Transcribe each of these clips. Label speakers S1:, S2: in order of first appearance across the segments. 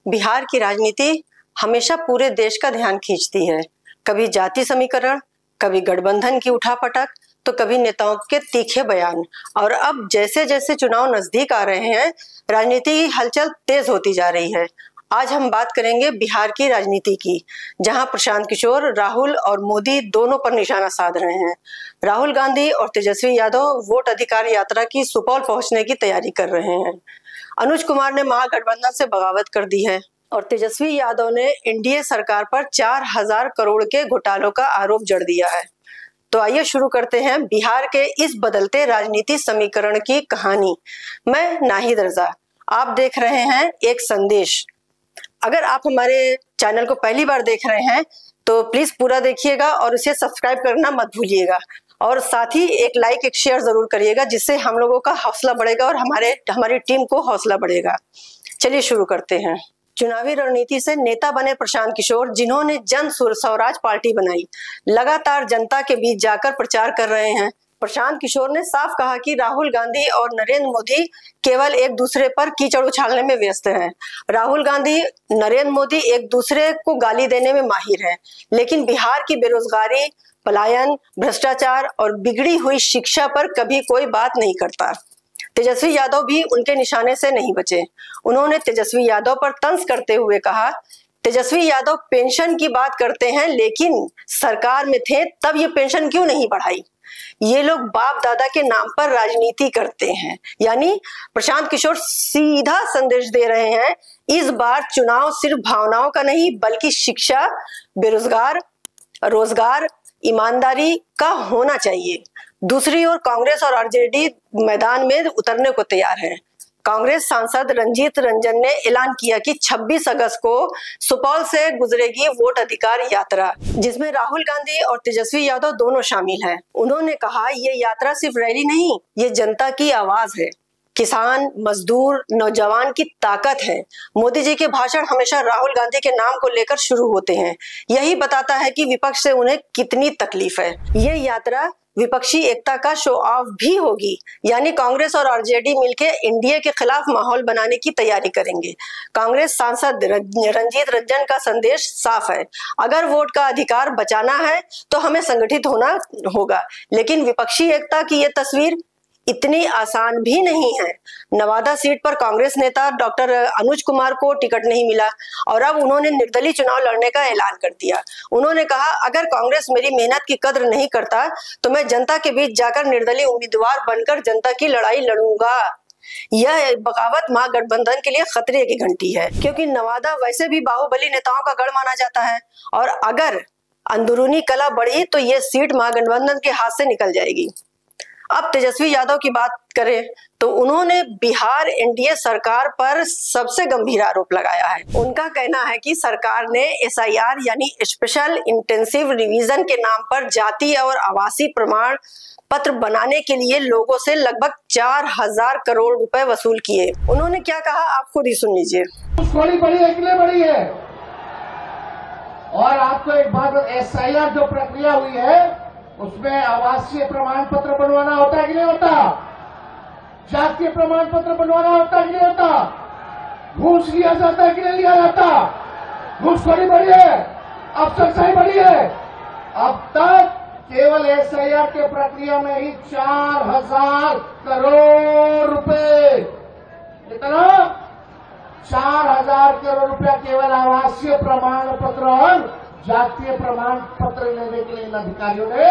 S1: बिहार की राजनीति हमेशा पूरे देश का ध्यान खींचती है। कभी जाति समीकरण, कभी गठबंधन की उठापटक, तो कभी नेताओं के तीखे बयान। और अब जैसे जैसे चुनाव नजदीक आ रहे हैं, राजनीति की हलचल तेज होती जा रही है। आज हम बात करेंगे बिहार की राजनीति की, जहां प्रशांत किशोर, राहुल और मोदी दोनों पर निशाना साध रहे हैं। राहुल गांधी और तेजस्वी यादव वोट अधिकार यात्रा की सुपौल पहुंचने की तैयारी कर रहे हैं। अनुज कुमार ने महागठबंधन से बगावत कर दी है और तेजस्वी यादव ने एनडीए सरकार पर 4000 करोड़ के घोटालों का आरोप जड़ दिया है। तो आइए शुरू करते हैं बिहार के इस बदलते राजनीति समीकरण की कहानी। मैं नाहिद रजा, आप देख रहे हैं एक संदेश। अगर आप हमारे चैनल को पहली बार देख रहे हैं तो प्लीज पूरा देखिएगा और उसे सब्सक्राइब करना मत भूलिएगा, और साथ ही एक लाइक एक शेयर जरूर करिएगा, जिससे हम लोगों का हौसला बढ़ेगा और हमारी टीम को हौसला बढ़ेगा। चलिए शुरू करते हैं। चुनावी रणनीति से नेता बने प्रशांत किशोर, जिन्होंने जन स्वराज पार्टी बनाई, लगातार जनता के बीच जाकर प्रचार कर रहे हैं। प्रशांत किशोर ने साफ कहा कि राहुल गांधी और नरेंद्र मोदी केवल एक दूसरे पर कीचड़ उछालने में व्यस्त हैं। राहुल गांधी, नरेंद्र मोदी एक दूसरे को गाली देने में माहिर हैं, लेकिन बिहार की बेरोजगारी, पलायन, भ्रष्टाचार और बिगड़ी हुई शिक्षा पर कभी कोई बात नहीं करता। तेजस्वी यादव भी उनके निशाने से नहीं बचे। उन्होंने तेजस्वी यादव पर तंज करते हुए कहा, तेजस्वी यादव पेंशन की बात करते हैं, लेकिन सरकार में थे तब ये पेंशन क्यों नहीं बढ़ाई? ये लोग बाप दादा के नाम पर राजनीति करते हैं। यानी प्रशांत किशोर सीधा संदेश दे रहे हैं, इस बार चुनाव सिर्फ भावनाओं का नहीं बल्कि शिक्षा, बेरोजगार, रोजगार, ईमानदारी का होना चाहिए। दूसरी ओर कांग्रेस और आरजेडी मैदान में उतरने को तैयार है। कांग्रेस सांसद रंजीत रंजन ने ऐलान किया कि 26 अगस्त को सुपौल से गुजरेगी वोट अधिकार यात्रा, जिसमें राहुल गांधी और तेजस्वी यादव दोनों शामिल हैं। उन्होंने कहा, ये यात्रा सिर्फ रैली नहीं, ये जनता की आवाज है। किसान, मजदूर, नौजवान की ताकत है। मोदी जी के भाषण हमेशा राहुल गांधी के नाम को लेकर शुरू होते हैं। यही बताता है कि विपक्ष से उन्हें कितनी तकलीफ है। ये यात्रा विपक्षी एकता का शो ऑफ भी होगी, यानी कांग्रेस और आरजेडी मिलकर एनडीए के खिलाफ माहौल बनाने की तैयारी करेंगे। कांग्रेस सांसद रंजीत रंजन का संदेश साफ है, अगर वोट का अधिकार बचाना है तो हमें संगठित होना होगा। लेकिन विपक्षी एकता की ये तस्वीर इतनी आसान भी नहीं है। नवादा सीट पर कांग्रेस नेता डॉक्टर अनुज कुमार को टिकट नहीं मिला और अब उन्होंने निर्दलीय चुनाव लड़ने का ऐलान कर दिया। उन्होंने कहा, अगर कांग्रेस मेरी मेहनत की कद्र नहीं करता तो मैं जनता के बीच जाकर निर्दलीय उम्मीदवार बनकर जनता की लड़ाई लड़ूंगा। यह बगावत महागठबंधन के लिए खतरे की घंटी है, क्योंकि नवादा वैसे भी बाहुबली नेताओं का गढ़ माना जाता है, और अगर अंदरूनी कला बढ़ी तो ये सीट महागठबंधन के हाथ से निकल जाएगी। अब तेजस्वी यादव की बात करें तो उन्होंने बिहार एनडीए सरकार पर सबसे गंभीर आरोप लगाया है। उनका कहना है कि सरकार ने एसआईआर यानी स्पेशल इंटेंसिव रिवीजन के नाम पर जाति और आवासीय प्रमाण पत्र बनाने के लिए लोगों से लगभग 4000 करोड़ रुपए वसूल किए। उन्होंने क्या कहा, आप खुद ही सुन लीजिए।
S2: बड़ी है। और आपको एक बात, एसआईआर जो प्रक्रिया हुई है उसमें आवासीय प्रमाण पत्र बनवाना होता है कि नहीं होता? जातीय प्रमाण पत्र बनवाना होता है कि नहीं होता? घूस लिया जाता है कि नहीं लिया जाता? घूसखोरी बढ़ी है, अफसरशाही बढ़ी है। अब तक केवल एसआईआर के प्रक्रिया में ही 4000 करोड़ रुपए, कितना? 4000 करोड़ रुपया केवल आवासीय प्रमाण पत्र और जातीय प्रमाण पत्र लेने के लिए इन अधिकारियों ने,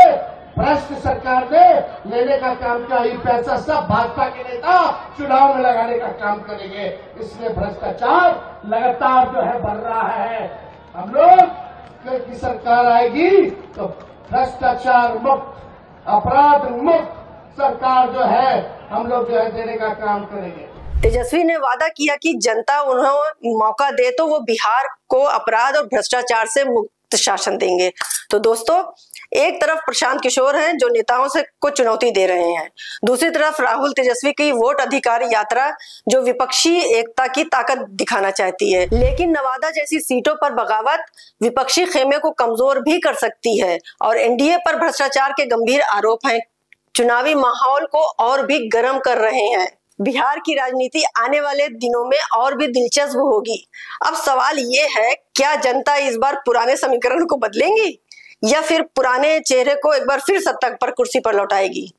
S2: भ्रष्ट सरकार ने लेने का काम किया। ये पैसा सब भाजपा के नेता चुनाव में लगाने का काम करेंगे, इसलिए भ्रष्टाचार लगातार जो है बढ़ रहा है। हम लोग की सरकार आएगी तो भ्रष्टाचार मुक्त, अपराध मुक्त सरकार जो है हम लोग जो है देने का काम करेंगे।
S1: तेजस्वी ने वादा किया कि जनता उन्हें मौका दे तो वो बिहार को अपराध और भ्रष्टाचार से मुक्त शासन देंगे। तो दोस्तों, एक तरफ प्रशांत किशोर हैं जो नेताओं से को चुनौती दे रहे हैं, दूसरी तरफ राहुल तेजस्वी की वोट अधिकार यात्रा जो विपक्षी एकता की ताकत दिखाना चाहती है। लेकिन नवादा जैसी सीटों पर बगावत विपक्षी खेमे को कमजोर भी कर सकती है और एनडीए पर भ्रष्टाचार के गंभीर आरोप हैं, चुनावी माहौल को और भी गर्म कर रहे हैं। बिहार की राजनीति आने वाले दिनों में और भी दिलचस्प होगी। अब सवाल ये है, क्या जनता इस बार पुराने समीकरण को बदलेंगी या फिर पुराने चेहरे को एक बार फिर सत्ता पर कुर्सी पर लौटाएगी?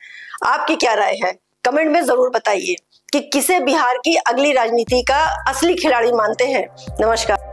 S1: आपकी क्या राय है? कमेंट में जरूर बताइए कि किसे बिहार की अगली राजनीति का असली खिलाड़ी मानते हैं। नमस्कार।